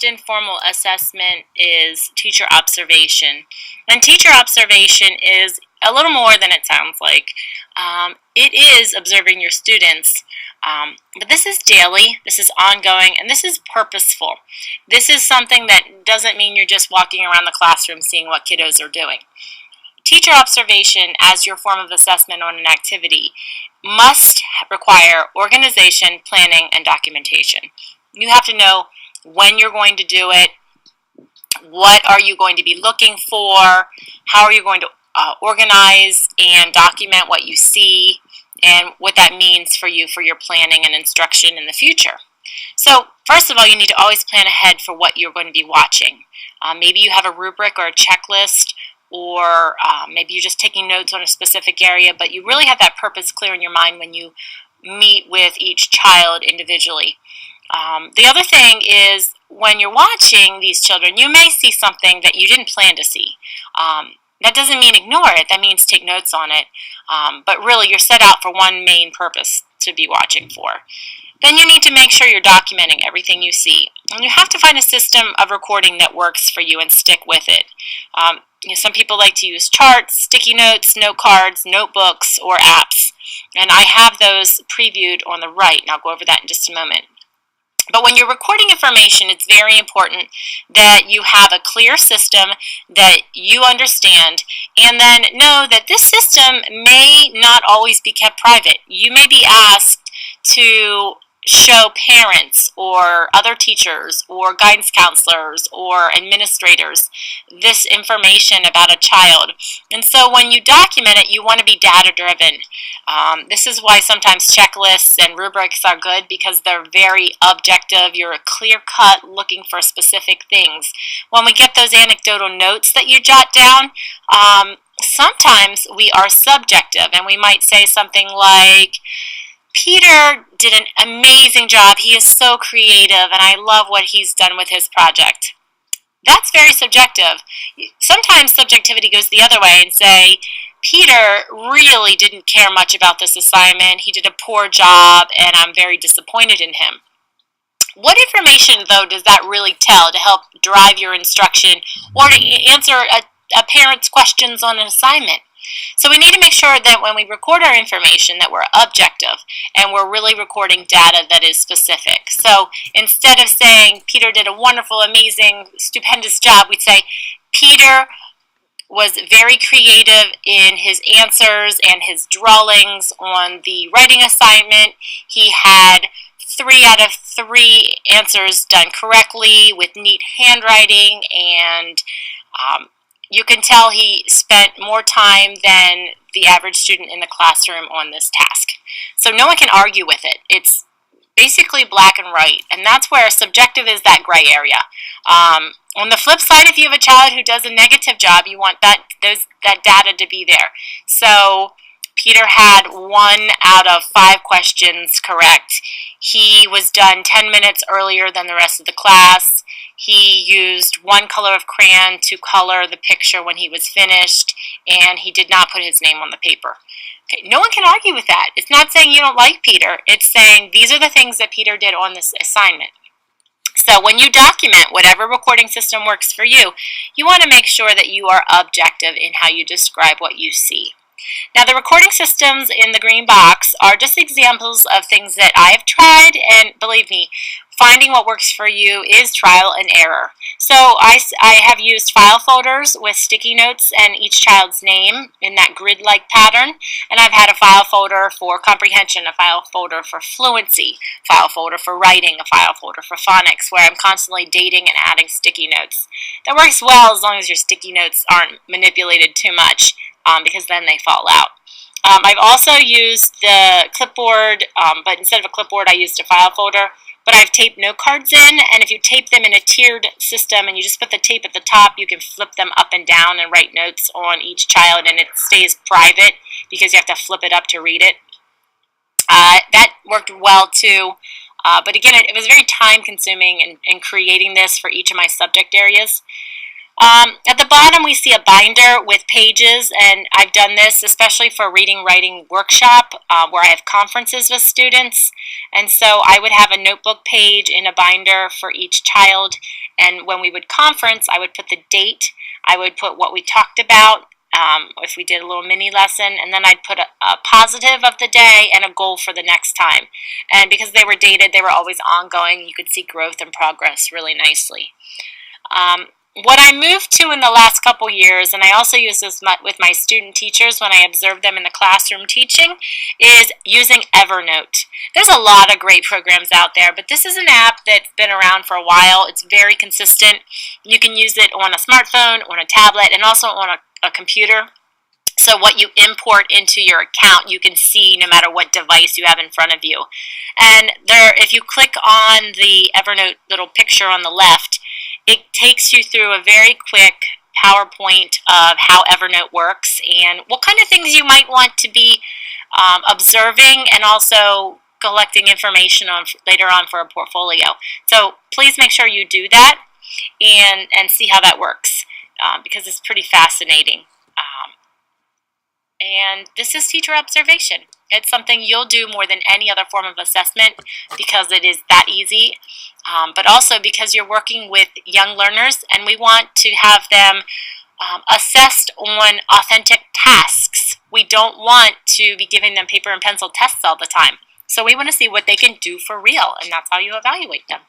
most informal assessment is teacher observation. And teacher observation is a little more than it sounds like. It is observing your students, but this is daily, this is ongoing, and this is purposeful. This is something that doesn't mean you're just walking around the classroom seeing what kiddos are doing. Teacher observation as your form of assessment on an activity must require organization, planning, and documentation. You have to know when you're going to do it, what are you going to be looking for, how are you going to organize and document what you see, and what that means for you for your planning and instruction in the future. So first of all, you need to always plan ahead for what you're going to be watching. Maybe you have a rubric or a checklist, or maybe you're just taking notes on a specific area, but you really have that purpose clear in your mind when you meet with each child individually. The other thing is, when you're watching these children, you may see something that you didn't plan to see. That doesn't mean ignore it, that means take notes on it, but really you're set out for one main purpose to be watching for. Then you need to make sure you're documenting everything you see. And you have to find a system of recording that works for you and stick with it. Some people like to use charts, sticky notes, note cards, notebooks, or apps. And I have those previewed on the right, and I'll go over that in just a moment. But when you're recording information, it's very important that you have a clear system that you understand, and then know that this system may not always be kept private. You may be asked to show parents or other teachers or guidance counselors or administrators this information about a child. And so when you document it, you want to be data driven. This is why sometimes checklists and rubrics are good, because they're very objective. You're clear cut looking for specific things. When we get those anecdotal notes that you jot down, sometimes we are subjective, and we might say something like, Peter did an amazing job. He is so creative, and I love what he's done with his project. That's very subjective. Sometimes subjectivity goes the other way and say, Peter really didn't care much about this assignment. He did a poor job, and I'm very disappointed in him. What information, though, does that really tell to help drive your instruction or to answer a parent's questions on an assignment? So we need to make sure that when we record our information that we're objective and we're really recording data that is specific. So instead of saying Peter did a wonderful, amazing, stupendous job, we'd say Peter was very creative in his answers and his drawings on the writing assignment. He had 3 out of 3 answers done correctly with neat handwriting, and you can tell he spent more time than the average student in the classroom on this task. So no one can argue with it. It's basically black and white, and that's where subjective is that gray area. On the flip side, if you have a child who does a negative job, you want that data to be there. So Peter had 1 out of 5 questions correct. He was done 10 minutes earlier than the rest of the class. He used 1 color of crayon to color the picture when he was finished, and he did not put his name on the paper. Okay, no one can argue with that. It's not saying you don't like Peter. It's saying these are the things that Peter did on this assignment. So when you document whatever recording system works for you, you want to make sure that you are objective in how you describe what you see. Now, the recording systems in the green box are just examples of things that I have tried, and believe me, finding what works for you is trial and error. So I have used file folders with sticky notes and each child's name in that grid-like pattern, and I've had a file folder for comprehension, a file folder for fluency, a file folder for writing, a file folder for phonics, where I'm constantly dating and adding sticky notes. That works well as long as your sticky notes aren't manipulated too much, because then they fall out. I've also used the clipboard, but instead of a clipboard, I used a file folder. But I've taped note cards in, and if you tape them in a tiered system and you just put the tape at the top, you can flip them up and down and write notes on each child, and it stays private because you have to flip it up to read it. That worked well too. But again, it was very time consuming in creating this for each of my subject areas. At the bottom we see a binder with pages, and I've done this especially for reading writing workshop where I have conferences with students, and so I would have a notebook page in a binder for each child, And when we would conference, I would put the date, I would put what we talked about, if we did a little mini lesson, and then I'd put a positive of the day and a goal for the next time. And because they were dated, they were always ongoing. You could see growth and progress really nicely. What I moved to in the last couple years, and I also use this with my student teachers when I observe them in the classroom teaching, is using Evernote. There's a lot of great programs out there, but this is an app that's been around for a while. It's very consistent. You can use it on a smartphone, on a tablet, and also on a computer. So what you import into your account, you can see no matter what device you have in front of you. And there, if you click on the Evernote little picture on the left, it takes you through a very quick PowerPoint of how Evernote works and what kind of things you might want to be observing and also collecting information on later on for a portfolio. So please make sure you do that and see how that works because it's pretty fascinating. And this is teacher observation. It's something you'll do more than any other form of assessment because it is that easy, but also because you're working with young learners and we want to have them assessed on authentic tasks. We don't want to be giving them paper and pencil tests all the time. So we want to see what they can do for real, and that's how you evaluate them.